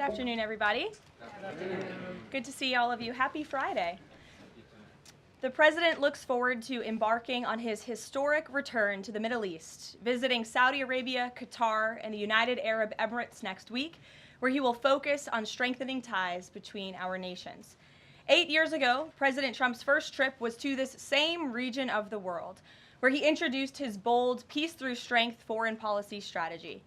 afternoon, everybody. Good to see all of you. Happy Friday. The President looks forward to embarking on his historic return to the Middle East, visiting Saudi Arabia, Qatar, and the United Arab Emirates next week, where he will focus on strengthening ties between our nations. 8 years ago, President Trump's first trip was to this same region of the world, where he introduced his bold peace through strength foreign policy strategy.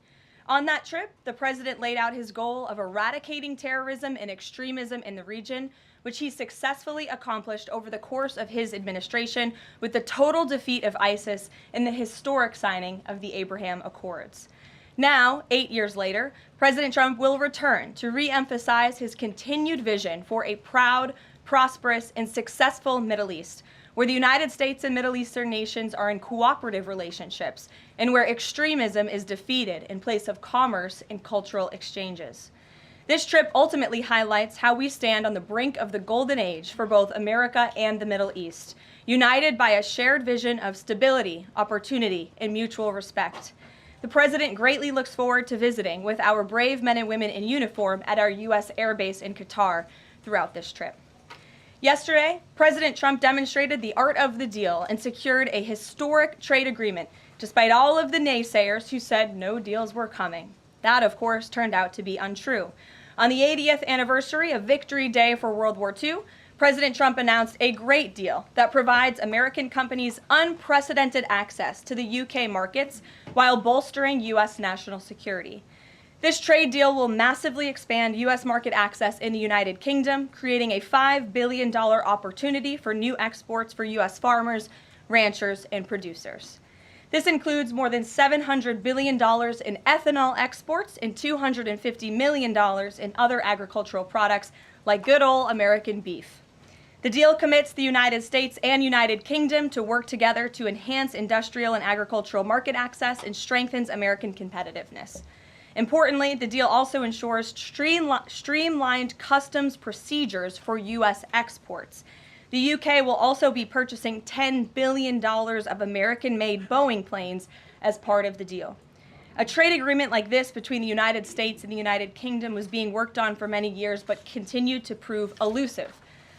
On that trip, the President laid out his goal of eradicating terrorism and extremism in the region, which he successfully accomplished over the course of his administration with the total defeat of ISIS and the historic signing of the Abraham Accords. Now, 8 years later, President Trump will return to re-emphasize his continued vision for a proud, prosperous, and successful Middle East, where the United States and Middle Eastern nations are in cooperative relationships, and where extremism is defeated in place of commerce and cultural exchanges. This trip ultimately highlights how we stand on the brink of the golden age for both America and the Middle East, united by a shared vision of stability, opportunity, and mutual respect. The President greatly looks forward to visiting with our brave men and women in uniform at our U.S. Air Base in Qatar throughout this trip. Yesterday, President Trump demonstrated the art of the deal and secured a historic trade agreement, despite all of the naysayers who said no deals were coming. That, of course, turned out to be untrue. On the 80th anniversary of Victory Day for World War II, President Trump announced a great deal that provides American companies unprecedented access to the UK markets while bolstering U.S. national security. This trade deal will massively expand U.S. market access in the United Kingdom, creating a $5 billion opportunity for new exports for U.S. farmers, ranchers, and producers. This includes more than $700 billion in ethanol exports and $250 million in other agricultural products like good old American beef. The deal commits the United States and United Kingdom to work together to enhance industrial and agricultural market access and strengthens American competitiveness. Importantly, the deal also ensures streamlined customs procedures for U.S. exports. The UK will also be purchasing $10 billion of American-made Boeing planes as part of the deal. A trade agreement like this between the United States and the United Kingdom was being worked on for many years but continued to prove elusive.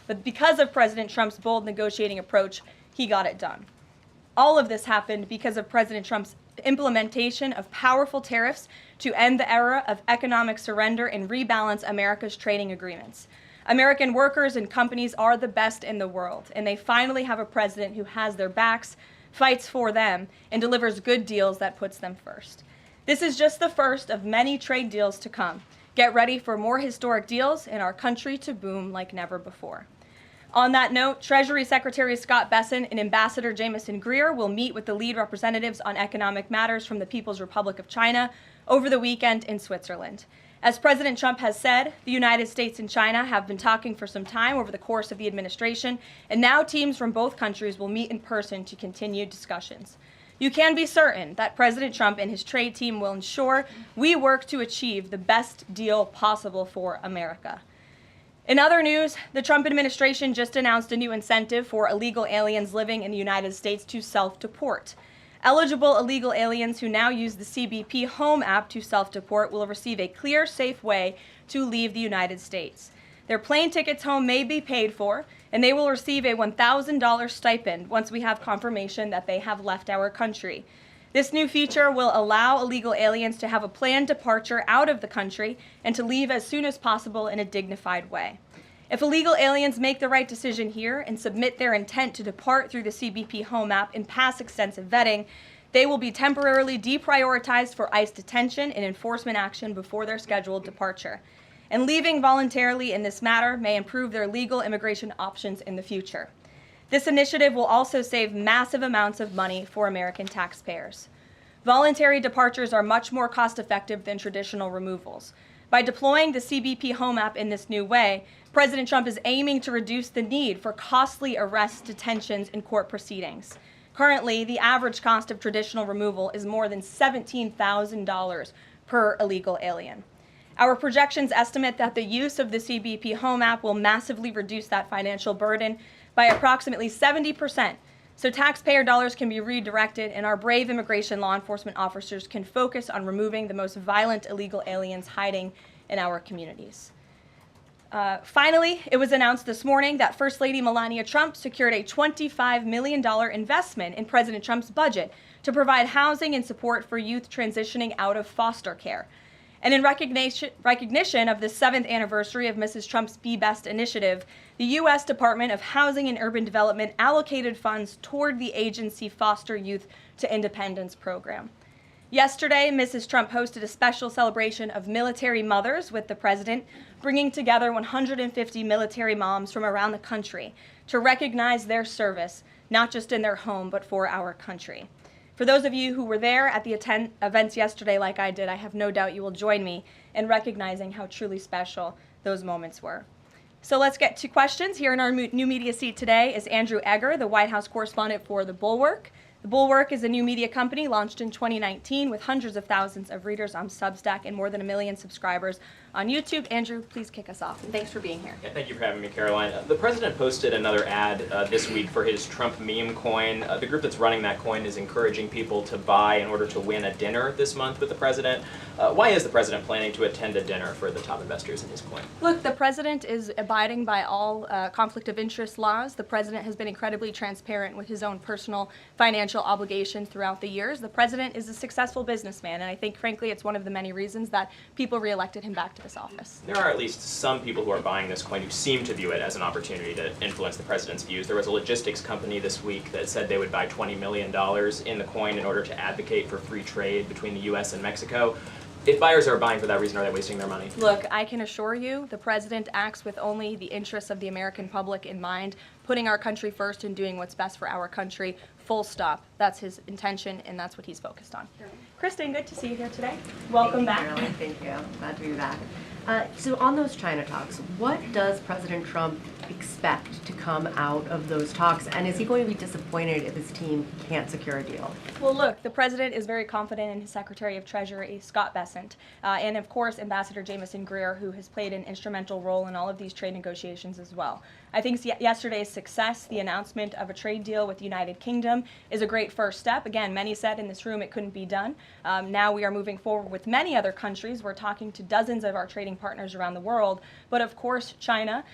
But because of President Trump's bold negotiating approach, he got it done. All of this happened because of President Trump's implementation of powerful tariffs to end the era of economic surrender and rebalance America's trading agreements. American workers and companies are the best in the world, and they finally have a president who has their backs, fights for them, and delivers good deals that puts them first. This is just the first of many trade deals to come. Get ready for more historic deals and our country to boom like never before. On that note, Treasury Secretary Scott Bessent and Ambassador Jamieson Greer will meet with the lead representatives on economic matters from the People's Republic of China over the weekend in Switzerland. As President Trump has said, the United States and China have been talking for some time over the course of the administration, and now teams from both countries will meet in person to continue discussions. You can be certain that President Trump and his trade team will ensure we work to achieve the best deal possible for America. In other news, the Trump administration just announced a new incentive for illegal aliens living in the United States to self-deport. Eligible illegal aliens who now use the CBP Home app to self-deport will receive a clear, safe way to leave the United States. Their plane tickets home may be paid for, and they will receive a $1,000 stipend once we have confirmation that they have left our country. This new feature will allow illegal aliens to have a planned departure out of the country and to leave as soon as possible in a dignified way. If illegal aliens make the right decision here and submit their intent to depart through the CBP Home app and pass extensive vetting, they will be temporarily deprioritized for ICE detention and enforcement action before their scheduled departure. And leaving voluntarily in this matter may improve their legal immigration options in the future. This initiative will also save massive amounts of money for American taxpayers. Voluntary departures are much more cost-effective than traditional removals. By deploying the CBP Home app in this new way, President Trump is aiming to reduce the need for costly arrests, detentions, and court proceedings. Currently, the average cost of traditional removal is more than $17,000 per illegal alien. Our projections estimate that the use of the CBP Home app will massively reduce that financial burden by approximately 70%, so taxpayer dollars can be redirected and our brave immigration law enforcement officers can focus on removing the most violent illegal aliens hiding in our communities. Finally, it was announced this morning that First Lady Melania Trump secured a $25 million investment in President Trump's budget to provide housing and support for youth transitioning out of foster care. And in recognition of the 7th anniversary of Mrs. Trump's Be Best initiative, the U.S. Department of Housing and Urban Development allocated funds toward the agency Foster Youth to Independence program. Yesterday, Mrs. Trump hosted a special celebration of military mothers with the president, bringing together 150 military moms from around the country to recognize their service, not just in their home, but for our country. For those of you who were there at the events yesterday like I did, I have no doubt you will join me in recognizing how truly special those moments were. So let's get to questions. Here in our new media seat today is Andrew Egger, the White House correspondent for The Bulwark. The Bulwark is a new media company launched in 2019 with hundreds of thousands of readers on Substack and more than 1 million subscribers on YouTube. Andrew, please kick us off, and thanks for being here. Yeah, thank you for having me, Caroline. The president posted another ad this week for his Trump meme coin. The group that's running that coin is encouraging people to buy in order to win a dinner this month with the president. Why is the president planning to attend a dinner for the top investors in his coin? Look, the president is abiding by all conflict of interest laws. The president has been incredibly transparent with his own personal financial obligations throughout the years. The president is a successful businessman, and I think, frankly, it's one of the many reasons that people reelected him back to this office. There are at least some people who are buying this coin who seem to view it as an opportunity to influence the president's views. There was a logistics company this week that said they would buy $20 million in the coin in order to advocate for free trade between the U.S. and Mexico. If buyers are buying for that reason, are they wasting their money? Look, I can assure you the president acts with only the interests of the American public in mind, putting our country first and doing what's best for our country, full stop. That's his intention, and that's what he's focused on. Kristen, good to see you here today. Welcome back. Caroline, thank you. Glad to be back. So on those China talks, what does President Trump expect to come out of those talks, and is he going to be disappointed if his team can't secure a deal? Well, look, the president is very confident in his Secretary of Treasury, Scott Bessent, and of course Ambassador Jamieson Greer, who has played an instrumental role in all of these trade negotiations as well. I think yesterday's success, the announcement of a trade deal with the United Kingdom, is a great first step. Again, many said in this room it couldn't be done. Now we are moving forward with many other countries. We're talking to dozens of our trading partners around the world. But of course, China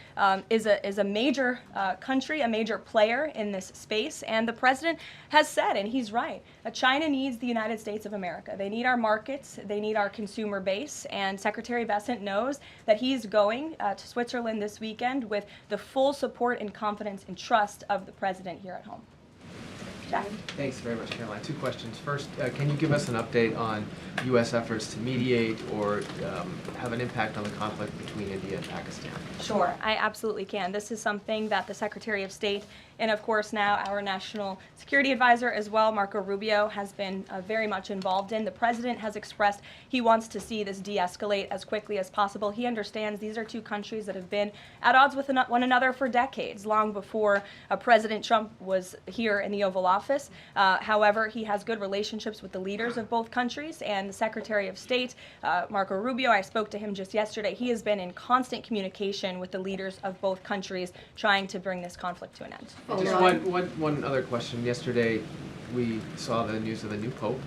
is a major country, a major player in this space. And the president has said, and he's right, China needs the United States of America. They need our markets. They need our consumer base. And Secretary Bessent knows that he's going to Switzerland this weekend with the full support and confidence and trust of the president here at home. Jack? Thanks very much, Caroline. 2 questions. First, can you give us an update on U.S. efforts to mediate or have an impact on the conflict between India and Pakistan? Sure, I absolutely can. This is something that the Secretary of State and, of course, now our National Security Advisor as well, Marco Rubio, has been very much involved in. The president has expressed he wants to see this de-escalate as quickly as possible. He understands these are 2 countries that have been at odds with one another for decades, long before President Trump was here in the Oval Office. However, he has good relationships with the leaders of both countries, and the Secretary of State, Marco Rubio, I spoke to him just yesterday. He has been in constant communication with the leaders of both countries trying to bring this conflict to an end. Just one other question. Yesterday, we saw the news of the new Pope.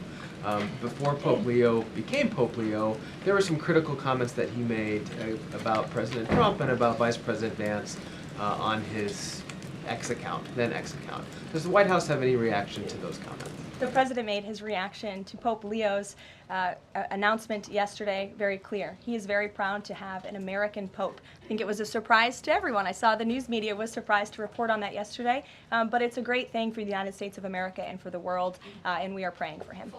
Before Pope Leo became Pope Leo, there were some critical comments that he made about President Trump and about Vice President Vance on his then X account. Does the White House have any reaction to those comments? The president made his reaction to Pope Leo's announcement yesterday very clear. He is very proud to have an American Pope. I think it was a surprise to everyone. I saw the news media was surprised to report on that yesterday, but it's a great thing for the United States of America and for the world, and we are praying for him.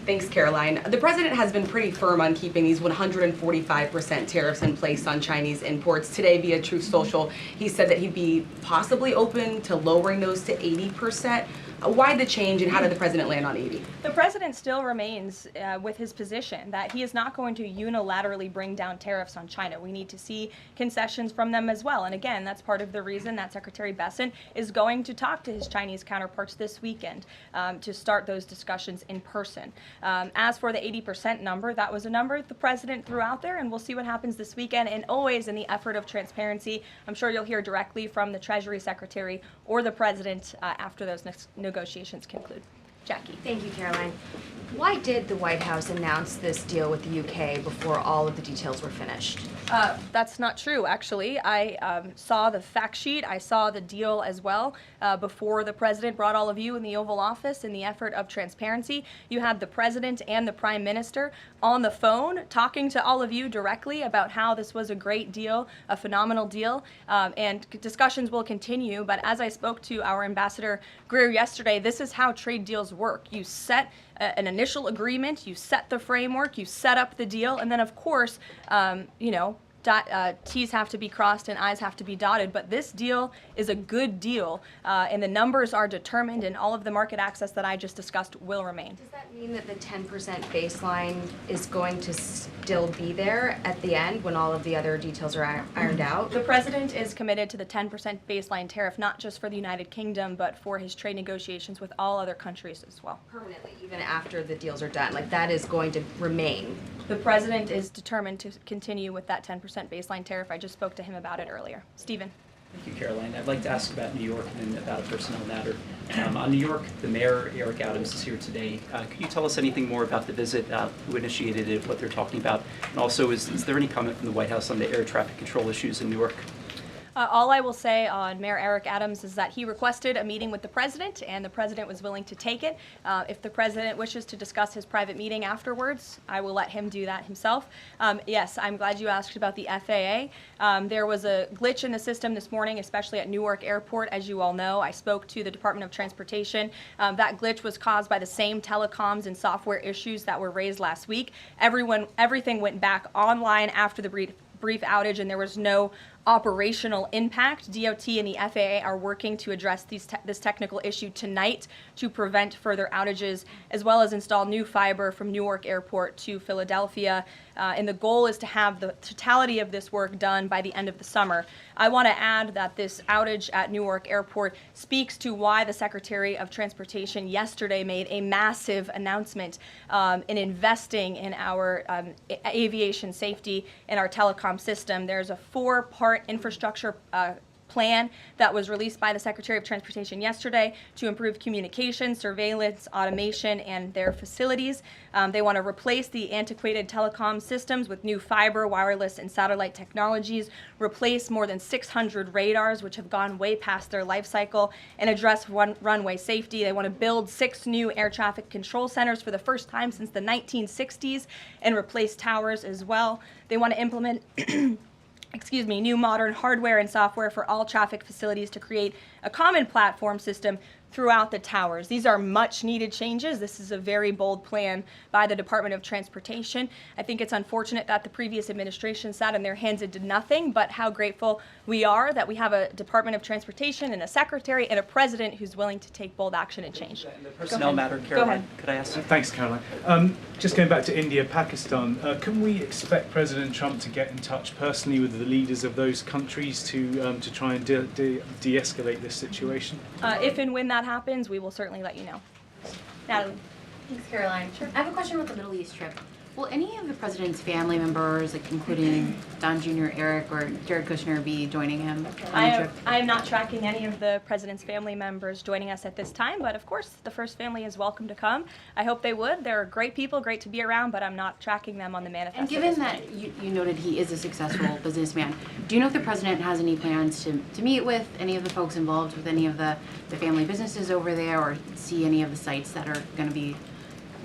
Thanks, Caroline. The president has been pretty firm on keeping these 145% tariffs in place on Chinese imports. Today, via Truth Social, he said that he'd be possibly open to lowering those to 80%. Why the change, and how did the president land on 80? The president still remains with his position that he is not going to unilaterally bring down tariffs on China. We need to see concessions from them as well. And again, that's part of the reason that Secretary Bessent is going to talk to his Chinese counterparts this weekend to start those discussions in person. As for the 80% number, that was a number the president threw out there, and we'll see what happens this weekend. And always in the effort of transparency, I'm sure you'll hear directly from the Treasury Secretary or the president after those negotiations conclude. Jackie. Thank you, Caroline. Why did the White House announce this deal with the UK before all of the details were finished? That's not true, actually. I saw the fact sheet. I saw the deal as well before the president brought all of you in the Oval Office in the effort of transparency. You had the president and the prime minister on the phone talking to all of you directly about how this was a great deal, a phenomenal deal, and discussions will continue. But as I spoke to our Ambassador Greer yesterday, this is how trade deals work. You set an initial agreement, you set the framework, you set up the deal, and then of course, T's have to be crossed and I's have to be dotted, but this deal is a good deal, and the numbers are determined, and all of the market access that I just discussed will remain. Does that mean that the 10% baseline is going to still be there at the end when all of the other details are ironed out? The president is committed to the 10% baseline tariff, not just for the United Kingdom, but for his trade negotiations with all other countries as well. Permanently, even after the deals are done, like that is going to remain. The president is determined to continue with that 10% baseline tariff. I just spoke to him about it earlier. Stephen. Thank you, Caroline. I'd like to ask about New York and about a personnel matter. On New York, the mayor, Eric Adams, is here today. Could you tell us anything more about the visit, who initiated it, what they're talking about? And also, is there any comment from the White House on the air traffic control issues in Newark? All I will say on Mayor Eric Adams is that he requested a meeting with the president, and the president was willing to take it. If the president wishes to discuss his private meeting afterwards, I will let him do that himself. Yes, I'm glad you asked about the FAA. There was a glitch in the system this morning, especially at Newark Airport, as you all know. I spoke to the Department of Transportation. That glitch was caused by the same telecoms and software issues that were raised last week. Everything went back online after the brief outage, and there was no operational impact. DOT and the FAA are working to address this technical issue tonight to prevent further outages, as well as install new fiber from Newark Airport to Philadelphia. And the goal is to have the totality of this work done by the end of the summer. I want to add that this outage at Newark Airport speaks to why the Secretary of Transportation yesterday made a massive announcement in investing in our aviation safety and our telecom system. There's a 4-part infrastructure plan that was released by the Secretary of Transportation yesterday to improve communication, surveillance, automation, and their facilities. They want to replace the antiquated telecom systems with new fiber, wireless, and satellite technologies, replace more than 600 radars, which have gone way past their life cycle, and address runway safety. They want to build 6 new air traffic control centers for the first time since the 1960s and replace towers as well. They want to implement new modern hardware and software for all traffic facilities to create a common platform system throughout the towers. These are much needed changes. This is a very bold plan by the Department of Transportation. I think it's unfortunate that the previous administration sat in their hands and did nothing, but how grateful we are that we have a Department of Transportation and a secretary and a president who's willing to take bold action and change. The personnel matter, Caroline, could I ask? Thanks, Caroline. Just going back to India, Pakistan, can we expect President Trump to get in touch personally with the leaders of those countries to try and de-escalate this situation? If and when that happens, we will certainly let you know. Natalie. Thanks, Caroline. Sure. I have a question about the Middle East trip. Will any of the president's family members, like including Don Jr., Eric, or Jared Kushner, be joining him on the trip? I am not tracking any of the president's family members joining us at this time, but of course, the first family is welcome to come. I hope they would. They're great people, great to be around, but I'm not tracking them on the manifest. And given that you noted he is a successful businessman, do you know if the president has any plans to meet with any of the folks involved with any of the family businesses over there, or see any of the sites that are going to be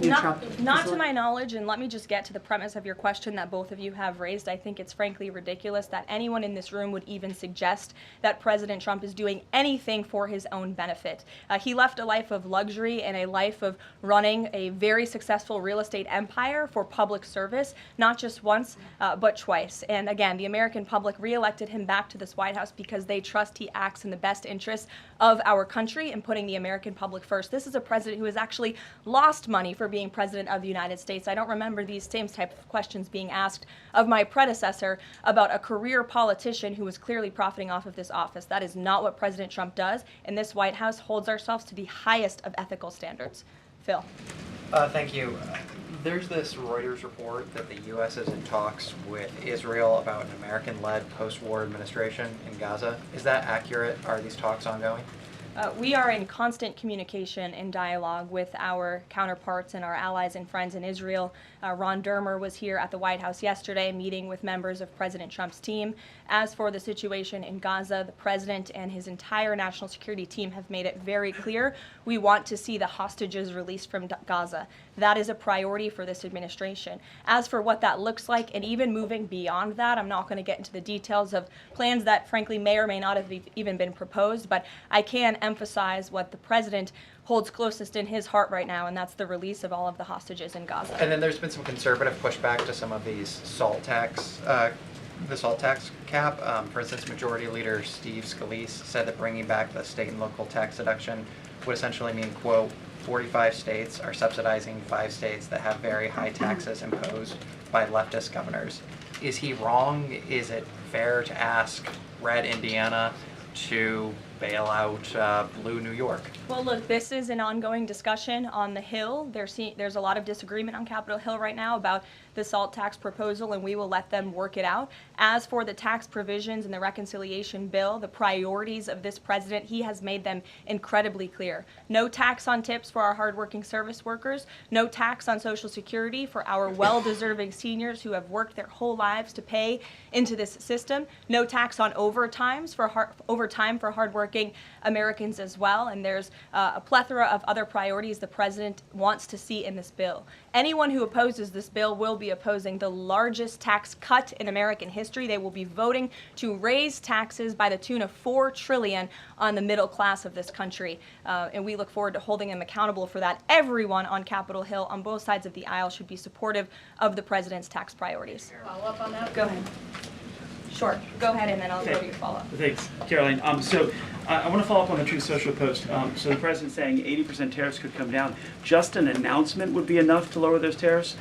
Not to my knowledge, and let me just get to the premise of your question that both of you have raised. I think it's frankly ridiculous that anyone in this room would even suggest that President Trump is doing anything for his own benefit. He left a life of luxury and a life of running a very successful real estate empire for public service, not just once, but twice. And again, the American public reelected him back to this White House because they trust he acts in the best interests of our country and putting the American public first. This is a president who has actually lost money for being president of the United States. I don't remember these same type of questions being asked of my predecessor about a career politician who was clearly profiting off of this office. That is not what President Trump does, and this White House holds ourselves to the highest of ethical standards. Phil. Thank you. There's this Reuters report that the U.S. is in talks with Israel about an American-led post-war administration in Gaza. Is that accurate? Are these talks ongoing? We are in constant communication and dialogue with our counterparts and our allies and friends in Israel. Ron Dermer was here at the White House yesterday meeting with members of President Trump's team. As for the situation in Gaza, the president and his entire national security team have made it very clear we want to see the hostages released from Gaza. That is a priority for this administration. As for what that looks like, and even moving beyond that, I'm not going to get into the details of plans that frankly may or may not have even been proposed, but I can emphasize what the president holds closest in his heart right now, and that's the release of all of the hostages in Gaza. And then there's been some conservative pushback to some of these salt tax, the salt tax cap. For instance, Majority Leader Steve Scalise said that bringing back the state and local tax deduction would essentially mean, quote, 45 states are subsidizing 5 states that have very high taxes imposed by leftist governors. Is he wrong? Is it fair to ask red Indiana to bail out blue New York? Well, look, this is an ongoing discussion on the Hill. There's a lot of disagreement on Capitol Hill right now about the salt tax proposal, and we will let them work it out. As for the tax provisions in the reconciliation bill, the priorities of this president, he has made them incredibly clear. No tax on tips for our hardworking service workers, no tax on Social Security for our well-deserving seniors who have worked their whole lives to pay into this system, no tax on overtime for hardworking Americans as well, and there's a plethora of other priorities the president wants to see in this bill. Anyone who opposes this bill will be opposing the largest tax cut in American history. They will be voting to raise taxes by the tune of $4 trillion on the middle class of this country, and we look forward to holding them accountable for that. Everyone on Capitol Hill on both sides of the aisle should be supportive of the president's tax priorities. Follow up on that? Go ahead. Sure. Go ahead, and then I'll go to your follow-up. Thanks, Caroline. I want to follow up on the Truth Social post. So the president's saying 80% tariffs could come down. Just an announcement would be enough to lower those tariffs?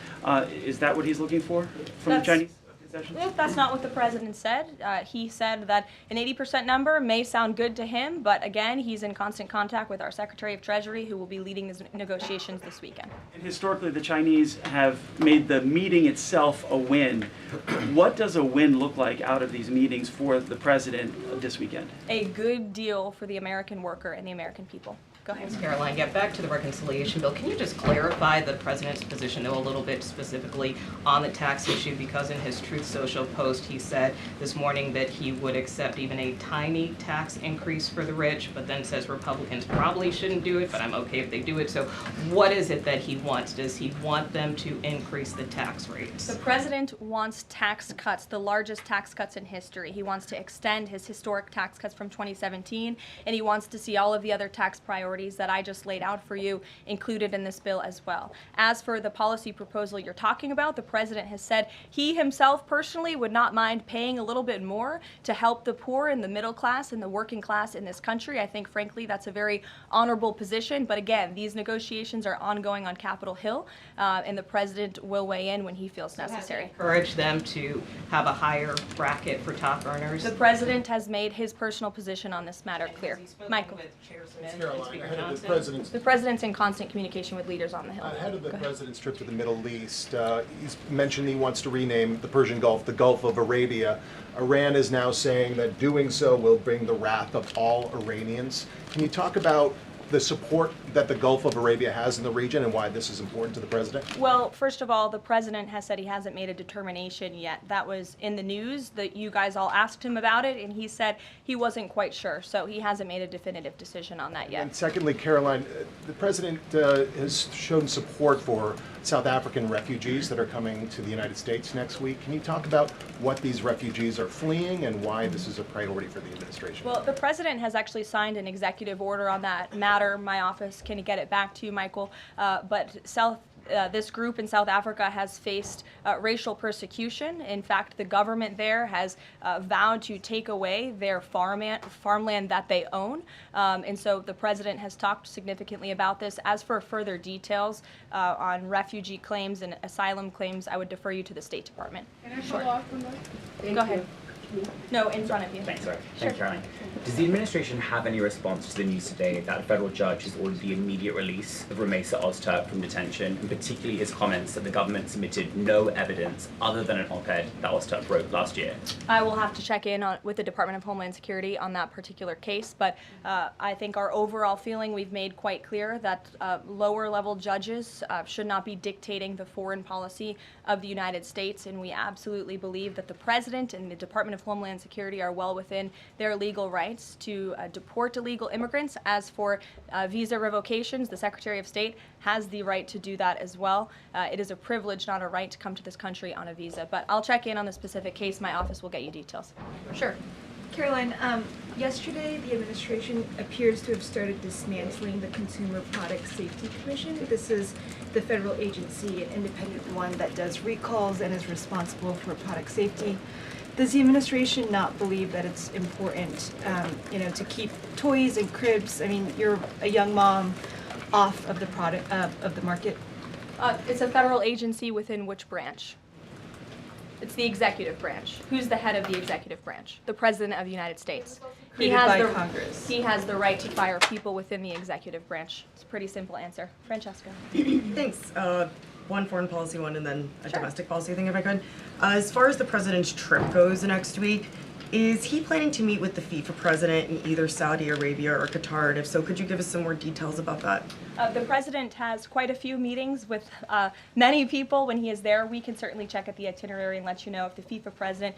Is that what he's looking for from the Chinese concessions? Well, that's not what the president said. He said that an 80% number may sound good to him, but again, he's in constant contact with our Secretary of Treasury, who will be leading these negotiations this weekend. And historically, the Chinese have made the meeting itself a win. What does a win look like out of these meetings for the president this weekend? A good deal for the American worker and the American people. Go ahead. Thanks, Caroline. Yeah, back to the reconciliation bill. Can you just clarify the president's position, though, a little bit specifically on the tax issue? Because in his Truth Social post, he said this morning that he would accept even a tiny tax increase for the rich, but then says Republicans probably shouldn't do it, but I'm okay if they do it. So what is it that he wants? Does he want them to increase the tax rates? The president wants tax cuts, the largest tax cuts in history. He wants to extend his historic tax cuts from 2017, and he wants to see all of the other tax priorities that I just laid out for you included in this bill as well. As for the policy proposal you're talking about, the president has said he himself personally would not mind paying a little bit more to help the poor and the middle class and the working class in this country. I think, frankly, that's a very honorable position. But again, these negotiations are ongoing on Capitol Hill, and the president will weigh in when he feels necessary. Encourage them to have a higher bracket for top earners? The president has made his personal position on this matter clear. Michael. The president's in constant communication with leaders on the Hill. Ahead of the president's trip to the Middle East, he's mentioned he wants to rename the Persian Gulf the Gulf of Arabia. Iran is now saying that doing so will bring the wrath of all Iranians. Can you talk about the support that the Gulf of Arabia has in the region and why this is important to the president? Well, first of all, the president has said he hasn't made a determination yet. That was in the news that you guys all asked him about it, and he said he wasn't quite sure. So he hasn't made a definitive decision on that yet. And secondly, Caroline, the president has shown support for South African refugees that are coming to the United States next week. Can you talk about what these refugees are fleeing and why this is a priority for the administration? Well, the president has actually signed an executive order on that matter. My office can get it back to you, Michael. But this group in South Africa has faced racial persecution. In fact, the government there has vowed to take away their farmland that they own. And so the president has talked significantly about this. As for further details on refugee claims and asylum claims, I would defer you to the State Department. Can I follow up on that? Go ahead. No, in front of you. Thanks, sorry. Sure. Thanks, Caroline. Does the administration have any response to the news today that a federal judge has ordered the immediate release of Ramesa Ozturk from detention, and particularly his comments that the government submitted no evidence other than an op-ed that Ozturk wrote last year? I will have to check in with the Department of Homeland Security on that particular case, but I think our overall feeling, we've made quite clear that lower level judges should not be dictating the foreign policy of the United States, and we absolutely believe that the President and the Department of Homeland Security are well within their legal rights to deport illegal immigrants. As for visa revocations, the Secretary of State has the right to do that as well. It is a privilege, not a right, to come to this country on a visa. But I'll check in on the specific case. My office will get you details. Sure. Caroline, yesterday the administration appears to have started dismantling the Consumer Product Safety Commission. This is the federal agency, an independent one that does recalls and is responsible for product safety. Does the administration not believe that it's important, to keep toys and cribs? I mean, you're a young mom, off of the product of the market. It's a federal agency within which branch? It's the executive branch. Who's the head of the executive branch? The President of the United States. Created by Congress. He has the right to fire people within the executive branch. It's a pretty simple answer. Francesca. Thanks. One foreign policy one and then a domestic policy thing if I could. As far as the president's trip goes next week, is he planning to meet with the FIFA president in either Saudi Arabia or Qatar? And if so, could you give us some more details about that? The president has quite a few meetings with many people when he is there. We can certainly check at the itinerary and let you know if the FIFA president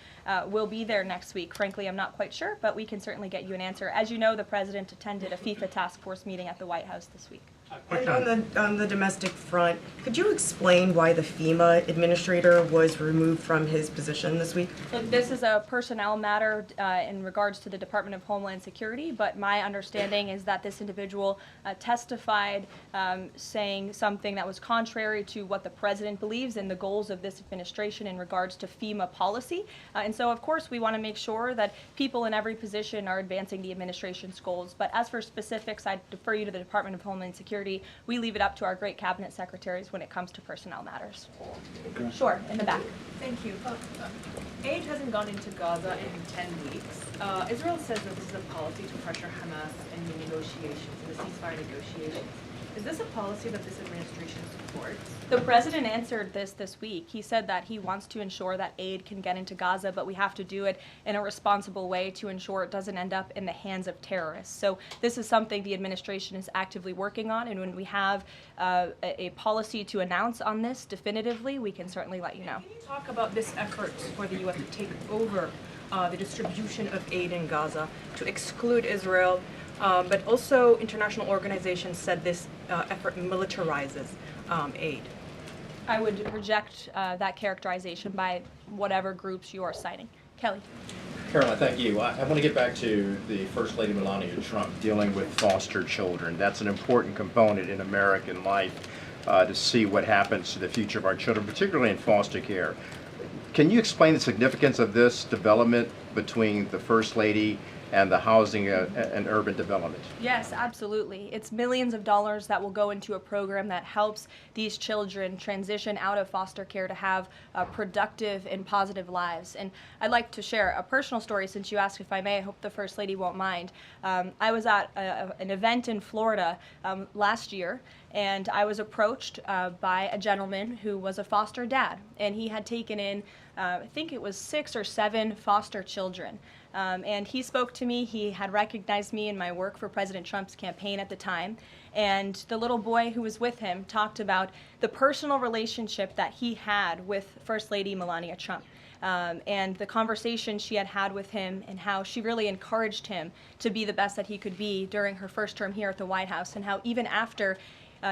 will be there next week. Frankly, I'm not quite sure, but we can certainly get you an answer. As you know, the president attended a FIFA task force meeting at the White House this week. And on the domestic front, could you explain why the FEMA administrator was removed from his position this week? Look, this is a personnel matter in regards to the Department of Homeland Security, but my understanding is that this individual testified saying something that was contrary to what the president believes and the goals of this administration in regards to FEMA policy. And so, of course, we want to make sure that people in every position are advancing the administration's goals. But as for specifics, I defer you to the Department of Homeland Security. We leave it up to our great cabinet secretaries when it comes to personnel matters. Sure, in the back. Thank you. Aid hasn't gone into Gaza in 10 weeks. Israel says that this is a policy to pressure Hamas in the negotiations, in the ceasefire negotiations. Is this a policy that this administration supports? The president answered this week. He said that he wants to ensure that aid can get into Gaza, but we have to do it in a responsible way to ensure it doesn't end up in the hands of terrorists. So this is something the administration is actively working on, and when we have a policy to announce on this definitively, we can certainly let you know. Can you talk about this effort for the U.S. to take over the distribution of aid in Gaza, to exclude Israel, but also international organizations said this effort militarizes aid? I would reject that characterization by whatever groups you are citing. Kelly. Caroline, thank you. I want to get back to the First Lady Melania Trump dealing with foster children. That's an important component in American life to see what happens to the future of our children, particularly in foster care. Can you explain the significance of this development between the First Lady and the housing and urban development? Yes, absolutely. It's millions of dollars that will go into a program that helps these children transition out of foster care to have productive and positive lives. And I'd like to share a personal story since you asked if I may. I hope the First Lady won't mind. I was at an event in Florida last year, and I was approached by a gentleman who was a foster dad, and he had taken in, I think it was 6 or 7 foster children. And he spoke to me. He had recognized me in my work for President Trump's campaign at the time. And the little boy who was with him talked about the personal relationship that he had with First Lady Melania Trump. And the conversation she had with him and how she really encouraged him to be the best that he could be during her first term here at the White House, and how even after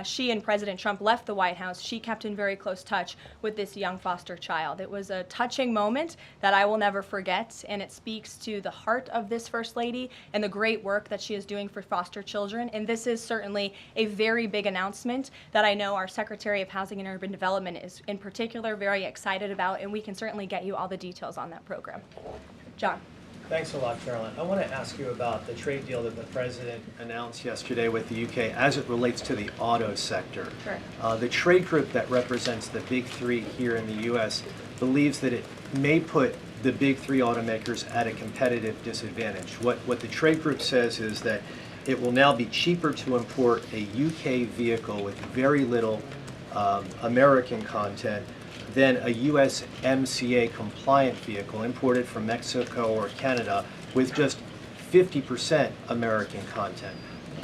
she and President Trump left the White House, she kept in very close touch with this young foster child. It was a touching moment that I will never forget, and it speaks to the heart of this First Lady and the great work that she is doing for foster children. And this is certainly a very big announcement that I know our Secretary of Housing and Urban Development is in particular very excited about, and we can certainly get you all the details on that program. John. Thanks a lot, Caroline. I want to ask you about the trade deal that the President announced yesterday with the UK as it relates to the auto sector. Sure. The trade group that represents the big three here in the U.S. believes that it may put the big three automakers at a competitive disadvantage. What the trade group says is that it will now be cheaper to import a UK vehicle with very little American content than a USMCA compliant vehicle imported from Mexico or Canada with just 50% American content.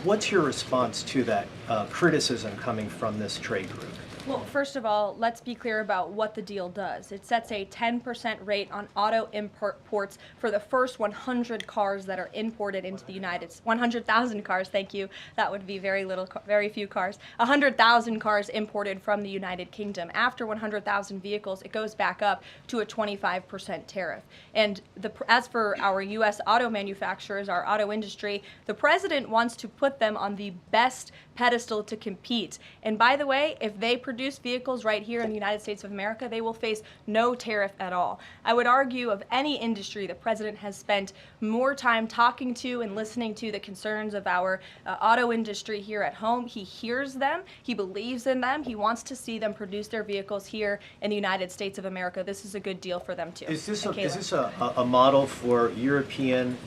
What's your response to that criticism coming from this trade group? Well, first of all, let's be clear about what the deal does. It sets a 10% rate on auto imports for the first 100 cars that are imported into the United States. 100,000 cars, thank you. That would be very few cars. 100,000 cars imported from the United Kingdom. After 100,000 vehicles, it goes back up to a 25% tariff. And as for our U.S. auto manufacturers, our auto industry, the president wants to put them on the best pedestal to compete. And by the way, if they produce vehicles right here in the United States of America, they will face no tariff at all. I would argue of any industry, the president has spent more time talking to and listening to the concerns of our auto industry here at home. He hears them, he believes in them, he wants to see them produce their vehicles here in the United States of America. This is a good deal for them too. Is this a model for European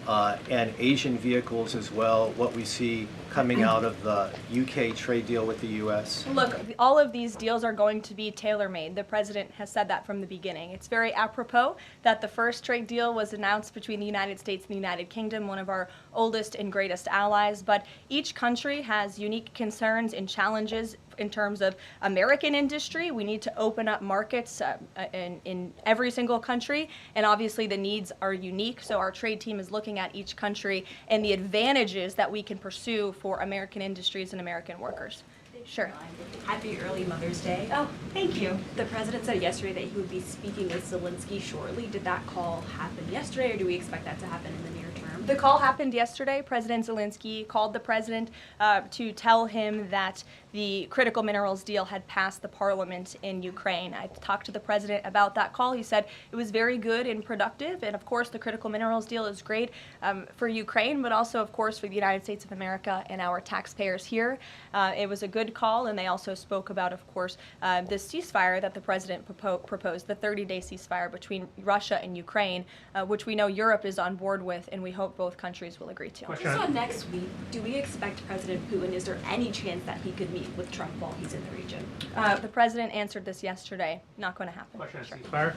and Asian vehicles as well, what we see coming out of the UK trade deal with the US? Look, all of these deals are going to be tailor-made. The president has said that from the beginning. It's very apropos that the first trade deal was announced between the United States and the United Kingdom, one of our oldest and greatest allies, but each country has unique concerns and challenges in terms of American industry. We need to open up markets in every single country, and obviously the needs are unique, so our trade team is looking at each country and the advantages that we can pursue for American industries and American workers. Sure. Happy early Mother's Day. Oh, thank you. The president said yesterday that he would be speaking with Zelensky shortly. Did that call happen yesterday, or do we expect that to happen in the near term? The call happened yesterday. President Zelensky called the president to tell him that the critical minerals deal had passed the parliament in Ukraine. I talked to the president about that call. He said it was very good and productive, and of course the critical minerals deal is great for Ukraine, but also of course for the United States of America and our taxpayers here. It was a good call, and they also spoke about, of course, this ceasefire that the president proposed, the 30-day ceasefire between Russia and Ukraine, which we know Europe is on board with, and we hope both countries will agree to. So next week, do we expect President Putin, is there any chance that he could meet with Trump while he's in the region? The president answered this yesterday. Not going to happen. Question on ceasefire.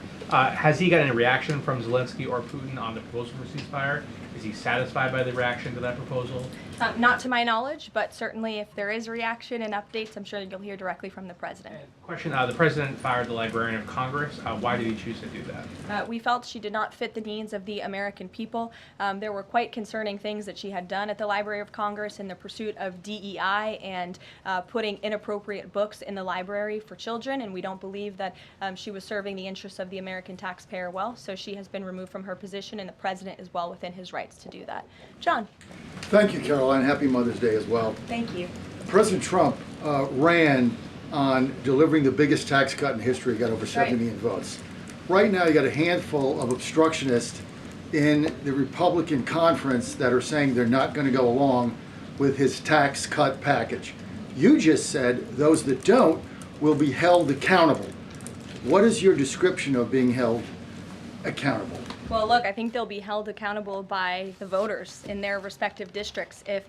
Has he got any reaction from Zelensky or Putin on the proposal for ceasefire? Is he satisfied by the reaction to that proposal? Not to my knowledge, but certainly if there is a reaction and updates, I'm sure you'll hear directly from the president. Question, the president fired the Librarian of Congress. Why did he choose to do that? We felt she did not fit the needs of the American people. There were quite concerning things that she had done at the Library of Congress in the pursuit of DEI and putting inappropriate books in the library for children, and we don't believe that she was serving the interests of the American taxpayer well, so she has been removed from her position, and the president is well within his rights to do that. John. Thank you, Caroline. Happy Mother's Day as well. Thank you. President Trump ran on delivering the biggest tax cut in history, got over 7 million votes. Right now, you got a handful of obstructionists in the Republican conference that are saying they're not going to go along with his tax cut package. You just said those that don't will be held accountable. What is your description of being held accountable? Well, look, I think they'll be held accountable by the voters in their respective districts if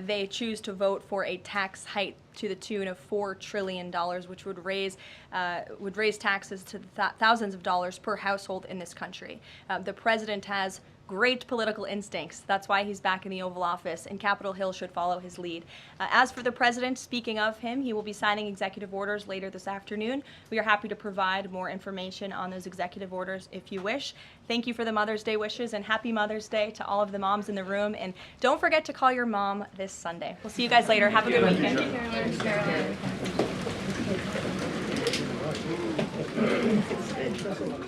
they choose to vote for a tax hike to the tune of $4 trillion, which would raise taxes to thousands of dollars per household in this country. The president has great political instincts. That's why he's back in the Oval Office, and Capitol Hill should follow his lead. As for the president, speaking of him, he will be signing executive orders later this afternoon. We are happy to provide more information on those executive orders if you wish. Thank you for the Mother's Day wishes, and happy Mother's Day to all of the moms in the room. And don't forget to call your mom this Sunday. We'll see you guys later. Have a good weekend. Thank you, Caroline. Thank you.